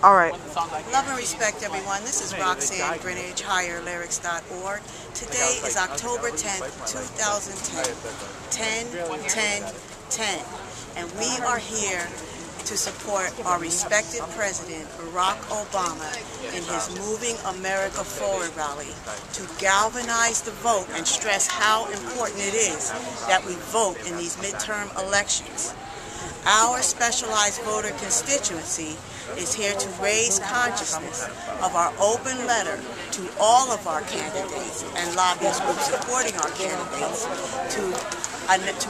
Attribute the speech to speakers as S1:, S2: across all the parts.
S1: All right.
S2: Love and respect, everyone. This is RoxanneGrinage, HireLyrics.org. Today is October 10th, 2010, 10-10-10. And we are here to support our respected President, Barack Obama, in his Moving America Forward rally to galvanize the vote and stress how important it is that we vote in these midterm elections. Our specialized voter constituency is here to raise consciousness of our open letter to all of our candidates and lobbyist groups supporting our candidates to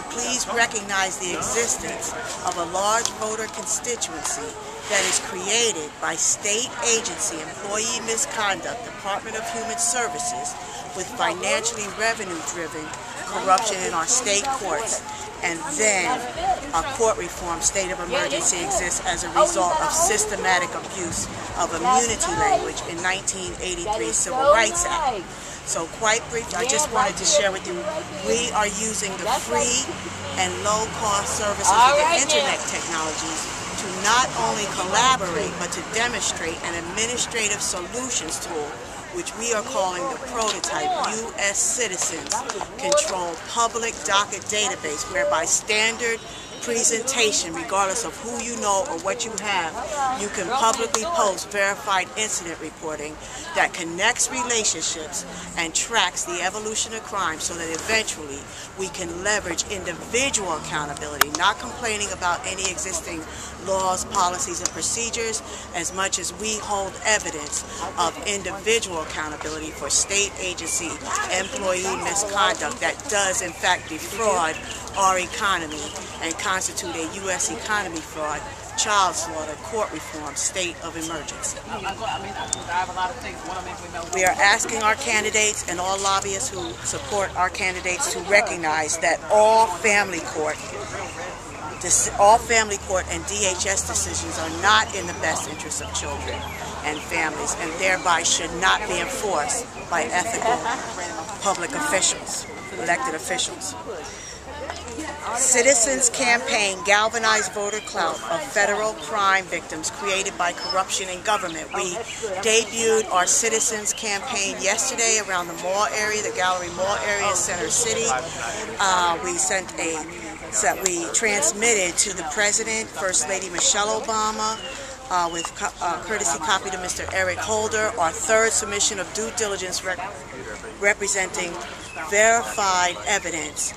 S2: please recognize the existence of a large voter constituency that is created by state agency employee misconduct, Department of Human Services, with financially revenue-driven corruption in our state courts, and then a court reform state of emergency exists as a result of systematic abuse of immunity language in 1983 Civil Rights Act. So quite briefly, I just wanted to share with you, we are using the free and low-cost services of the internet technologies to not only collaborate, but to demonstrate an administrative solutions tool, which we are calling the prototype U.S. Citizens Control Public Docket Database, whereby standard presentation, regardless of who you know or what you have, you can publicly post verified incident reporting that connects relationships and tracks the evolution of crime so that eventually we can leverage individual accountability, not complaining about any existing laws, policies, and procedures, as much as we hold evidence of individual accountability for state agency employee misconduct that does in fact defraud our economy and constitute a U.S. economy fraud, child slaughter, court reform, state of emergency. We are asking our candidates and all lobbyists who support our candidates to recognize that all family court and DHS decisions are not in the best interest of children and families, and thereby should not be enforced by ethical public officials, elected officials. Citizens Campaign Galvanize Voter Clout of Federal Crime Victims Created by Corruption in Government. We debuted our Citizens Campaign yesterday around the mall area, the Gallery Mall area, Center City. We transmitted to the President, First Lady Michelle Obama, with courtesy copy to Mr. Eric Holder, our third submission of due diligence representing verified evidence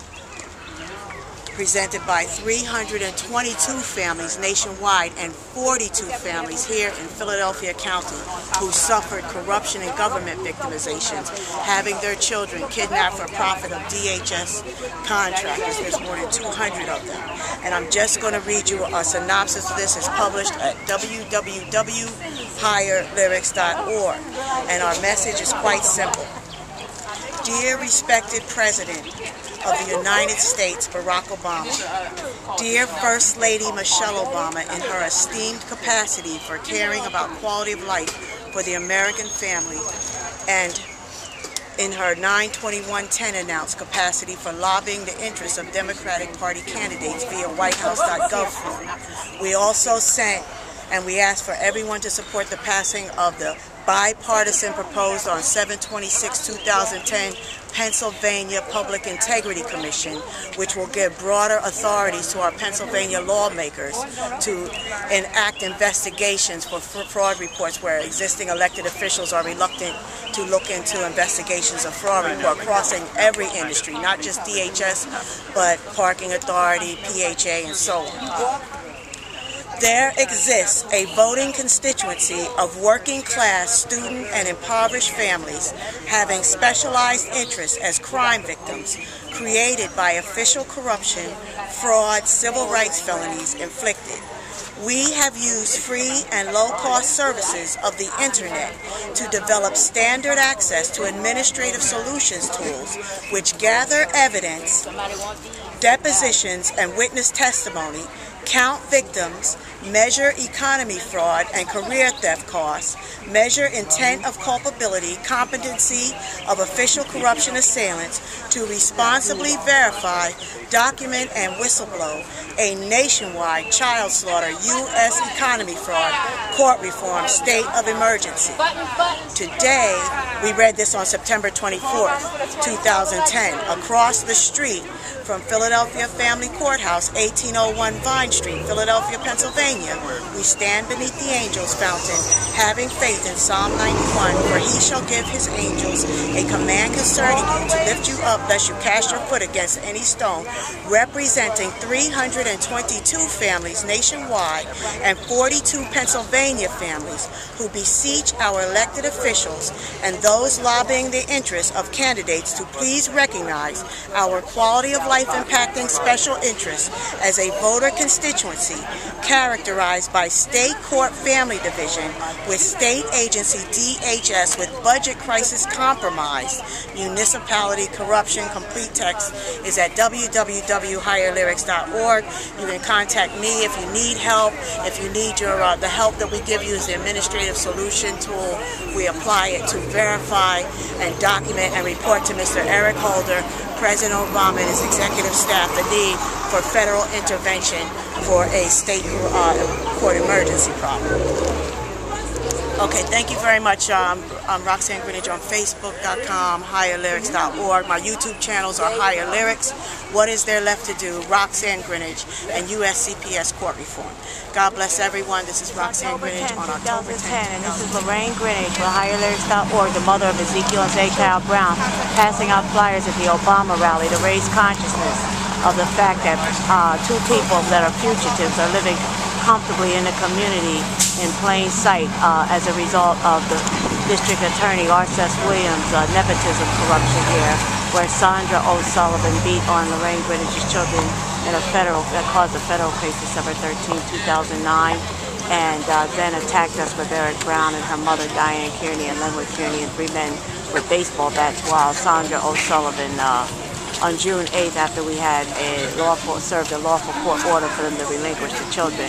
S2: presented by 322 families nationwide and 42 families here in Philadelphia County who suffered corruption and government victimizations, having their children kidnapped for profit of DHS contractors. There's more than 200 of them. And I'm just going to read you a synopsis of this. It's published at www.HireLyrics.org. And our message is quite simple. Dear respected President of the United States, Barack Obama, dear First Lady Michelle Obama, in her esteemed capacity for caring about quality of life for the American family, and in her 9/21/10 announced capacity for lobbying the interests of Democratic Party candidates via WhiteHouse.gov form, we also sent and we ask for everyone to support the passing of the bipartisan proposed on 7/26/2010 Pennsylvania Public Integrity Commission, which will give broader authorities to our Pennsylvania lawmakers to enact investigations for fraud reports where existing elected officials are reluctant to look into investigations of fraud report, crossing every industry, not just DHS, but parking authority, PHA, and so on. There exists a voting constituency of working-class, student, and impoverished families having specialized interests as crime victims created by official corruption, fraud, civil rights felonies inflicted. We have used free and low-cost services of the Internet to develop standard access to administrative solutions tools which gather evidence, depositions, and witness testimony, count victims, measure economy fraud and career theft costs, measure intent of culpability, competency of official corruption assailants to responsibly verify, document, and whistleblow a nationwide child slaughter, U.S. economy fraud, court reform, state of emergency. Today, we read this on September 24th, 2010, across the street from Philadelphia Family Courthouse, 1801 Vine Street, Philadelphia, Pennsylvania. We stand beneath the angels' fountain, having faith in Psalm 91, for he shall give his angels a command concerning you to lift you up, lest you cast your foot against any stone, representing 322 families nationwide and 42 Pennsylvania families who beseech our elected officials and those lobbying the interests of candidates to please recognize our quality of life impacting special interests as a voter constituency characterized by state court family division with state agency DHS with budget crisis compromised, municipality corruption. Complete text is at www.HireLyrics.org. You can contact me if you need help. If you need the help that we give you is the administrative solution tool. We apply it to verify and document and report to Mr. Eric Holder, President Obama and his executive staff, the need for federal intervention for a state court emergency problem. Okay, thank you very much. I'm RoxanneGrinage on Facebook.com, HireLyrics.org. My YouTube channels are HireLyrics, What Is There Left to Do, RoxanneGrinage, and USCPS Court Reform. God bless everyone. This is RoxanneGrinage on October 10th.
S1: And this is Lorraine Grinage with HireLyrics.org, the mother of Ezekiel and Zekiel Brown, passing out flyers at the Obama rally to raise consciousness of the fact that two people that are fugitives are living comfortably in the community in plain sight as a result of the District Attorney R.S. Williams' nepotism corruption here, where Sandra O'Sullivan beat on Lorraine Grinage's children in that caused a federal case December 13, 2009, and then attacked us with Eric Brown and her mother Diane Kearney and Linwood Kearney and 3 men with baseball bats, while Sandra O'Sullivan on June 8th, after we had served a lawful court order for them to relinquish the children,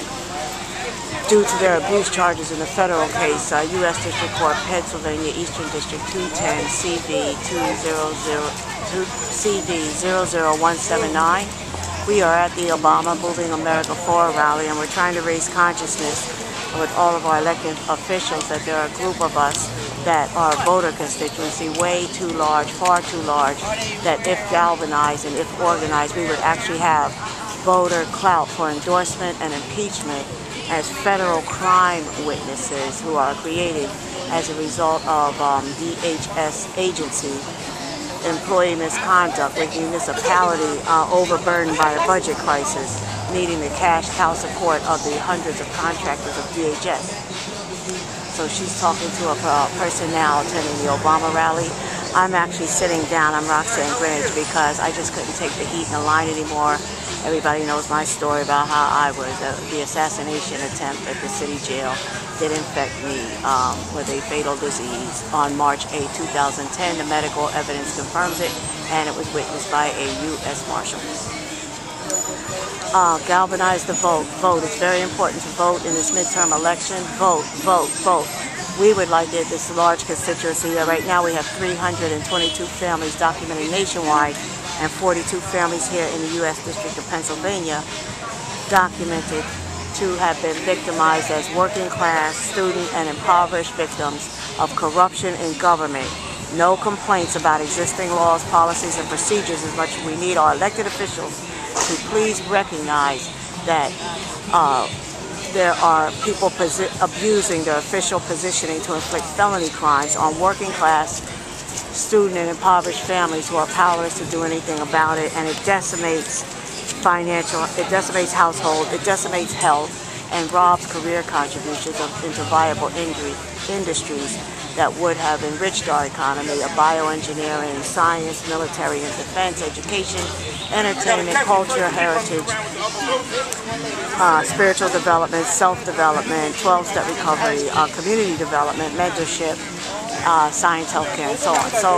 S1: due to their abuse charges in the federal case, U.S. District Court, Pennsylvania, Eastern District 210, CV 00179. We are at the Obama Moving America Forward rally, and we're trying to raise consciousness with all of our elected officials that there are a group of us that are voter constituency way too large, far too large, that if galvanized and if organized, we would actually have voter clout for endorsement and impeachment as federal crime witnesses who are created as a result of DHS agency employee misconduct with municipality overburdened by a budget crisis, needing the cash cow support of the hundreds of contractors of DHS. So she's talking to a person now attending the Obama rally. I'm actually sitting down. I'm RoxanneGrinage because I just couldn't take the heat in the line anymore. Everybody knows my story about how I was, the assassination attempt at the city jail did infect me with a fatal disease on March 8, 2010. The medical evidence confirms it, and it was witnessed by a U.S. Marshal. Galvanize the vote. Vote. It's very important to vote in this midterm election. Vote, vote, vote. We would like this large constituency. Right now we have 322 families documented nationwide and 42 families here in the U.S. District of Pennsylvania documented to have been victimized as working class, student, and impoverished victims of corruption in government. No complaints about existing laws, policies, and procedures as much as we need our elected officials to please recognize that there are people abusing their official positioning to inflict felony crimes on working class, student, and impoverished families who are powerless to do anything about it, and it decimates it decimates household, it decimates health, and robs career contributions into viable industries that would have enriched our economy of bioengineering, science, military and defense, education, entertainment, culture, heritage, spiritual development, self-development, 12-step recovery, community development, mentorship, science, healthcare, and so on. So